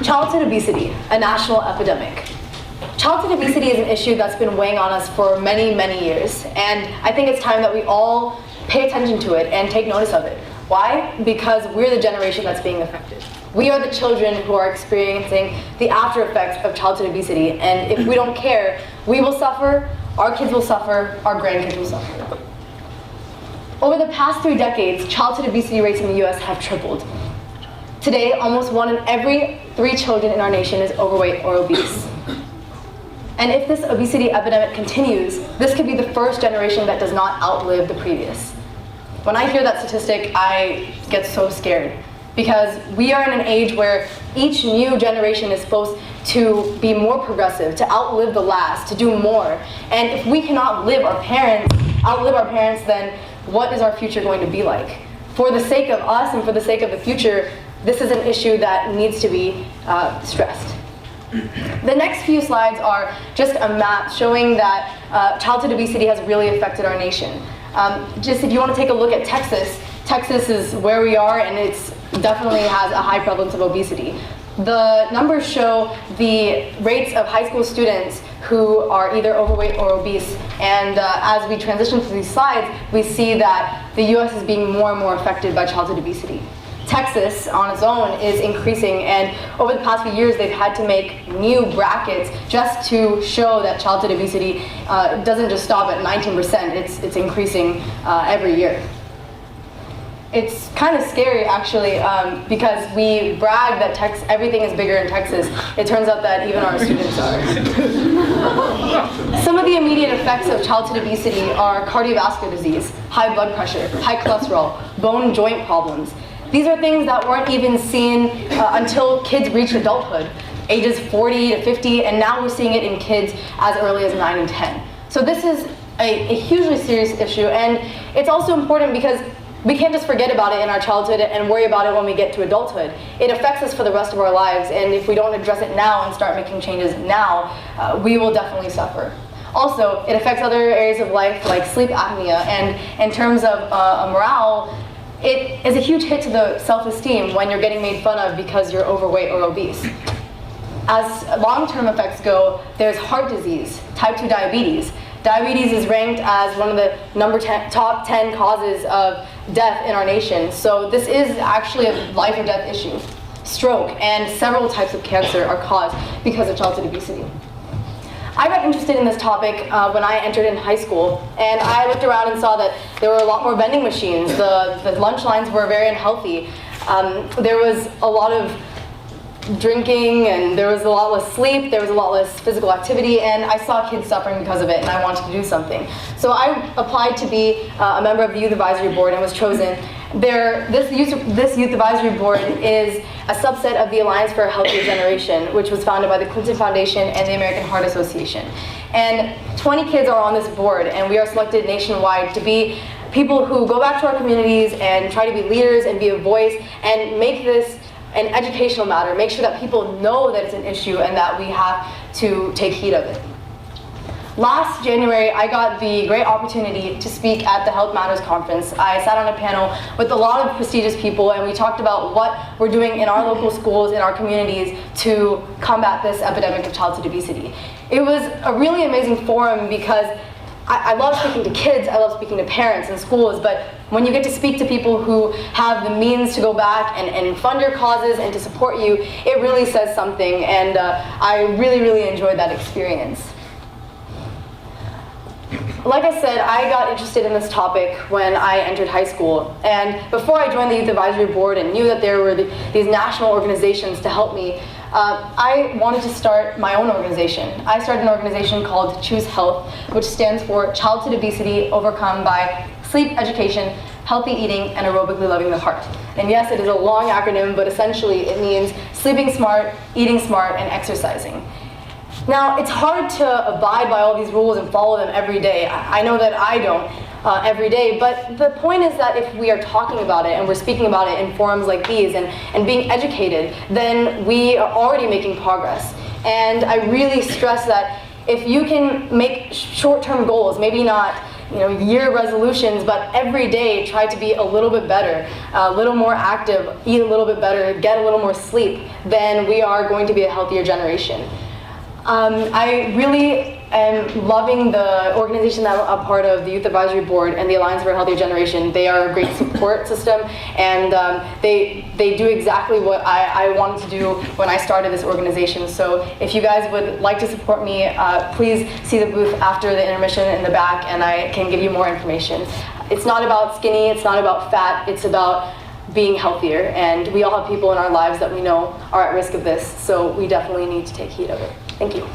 Childhood obesity, a national epidemic. Childhood obesity is an issue that's been weighing on us for many, many years, and I think it's time that we all pay attention to it and take notice of it. Why? Because we're the generation that's being affected. We are the children who are experiencing the after effects of childhood obesity, and if we don't care, we will suffer, our kids will suffer, our grandkids will suffer. Over the past 3 decades, childhood obesity rates in the US have tripled. Today, almost 1 in every 3 children in our nation is overweight or obese. And if this obesity epidemic continues, this could be the first generation that does not outlive the previous. When I hear that statistic, I get so scared, because we are in an age where each new generation is supposed to be more progressive, to outlive the last, to do more. And if we cannot outlive our parents, then what is our future going to be like? For the sake of us and for the sake of the future, this is an issue that needs to be stressed. The next few slides are just a map showing that childhood obesity has really affected our nation. Just if you want to take a look at Texas, Texas is where we are, and it's definitely has a high prevalence of obesity. The numbers show the rates of high school students who are either overweight or obese, and as we transition through these slides, we see that the US is being more and more affected by childhood obesity. Texas, on its own, is increasing, and over the past few years, they've had to make new brackets just to show that childhood obesity doesn't just stop at 19%, it's increasing every year. It's kind of scary, actually, because we brag that everything is bigger in Texas. It turns out that even our students are. Some of the immediate effects of childhood obesity are cardiovascular disease, high blood pressure, high cholesterol, bone joint problems. These are things that weren't even seen until kids reached adulthood, ages 40 to 50, and now we're seeing it in kids as early as 9 and 10. So this is a hugely serious issue, and it's also important because we can't just forget about it in our childhood and worry about it when we get to adulthood. It affects us for the rest of our lives, and if we don't address it now and start making changes now, we will definitely suffer. Also, it affects other areas of life like sleep apnea, and in terms of morale, it is a huge hit to the self-esteem when you're getting made fun of because you're overweight or obese. As long-term effects go, there's heart disease, type 2 diabetes. Diabetes is ranked as one of the top 10 causes of death in our nation. So this is actually a life or death issue. Stroke and several types of cancer are caused because of childhood obesity. I got interested in this topic when I entered in high school, and I looked around and saw that there were a lot more vending machines. The lunch lines were very unhealthy. There was a lot of drinking, and there was a lot less sleep, there was a lot less physical activity, and I saw kids suffering because of it, and I wanted to do something. So I applied to be a member of the Youth Advisory Board and was chosen. This Youth Advisory Board is a subset of the Alliance for a Healthier Generation, which was founded by the Clinton Foundation and the American Heart Association. And 20 kids are on this board, and we are selected nationwide to be people who go back to our communities and try to be leaders and be a voice and make this an educational matter, make sure that people know that it's an issue and that we have to take heed of it. Last January, I got the great opportunity to speak at the Health Matters Conference. I sat on a panel with a lot of prestigious people, and we talked about what we're doing in our local schools, in our communities, to combat this epidemic of childhood obesity. It was a really amazing forum because I love speaking to kids, I love speaking to parents and schools, but when you get to speak to people who have the means to go back and fund your causes and to support you, it really says something, and I really, really enjoyed that experience. Like I said, I got interested in this topic when I entered high school, and before I joined the Youth Advisory Board and knew that there were these national organizations to help me, I wanted to start my own organization. I started an organization called Choose Health, which stands for Childhood Obesity Overcome by Sleep Education, Healthy Eating, and Aerobically Loving the Heart. And yes, it is a long acronym, but essentially it means sleeping smart, eating smart, and exercising. Now, it's hard to abide by all these rules and follow them every day. I know that I don't every day, but the point is that if we are talking about it and we're speaking about it in forums like these and being educated, then we are already making progress. And I really stress that if you can make short-term goals, maybe not year resolutions, but every day try to be a little bit better, a little more active, eat a little bit better, get a little more sleep, then we are going to be a healthier generation. I really am loving the organization that I'm a part of, the Youth Advisory Board and the Alliance for a Healthier Generation. They are a great support system, and they do exactly what I wanted to do when I started this organization. So if you guys would like to support me, please see the booth after the intermission in the back, and I can give you more information. It's not about skinny, it's not about fat, it's about being healthier, and we all have people in our lives that we know are at risk of this, so we definitely need to take heed of it. Thank you.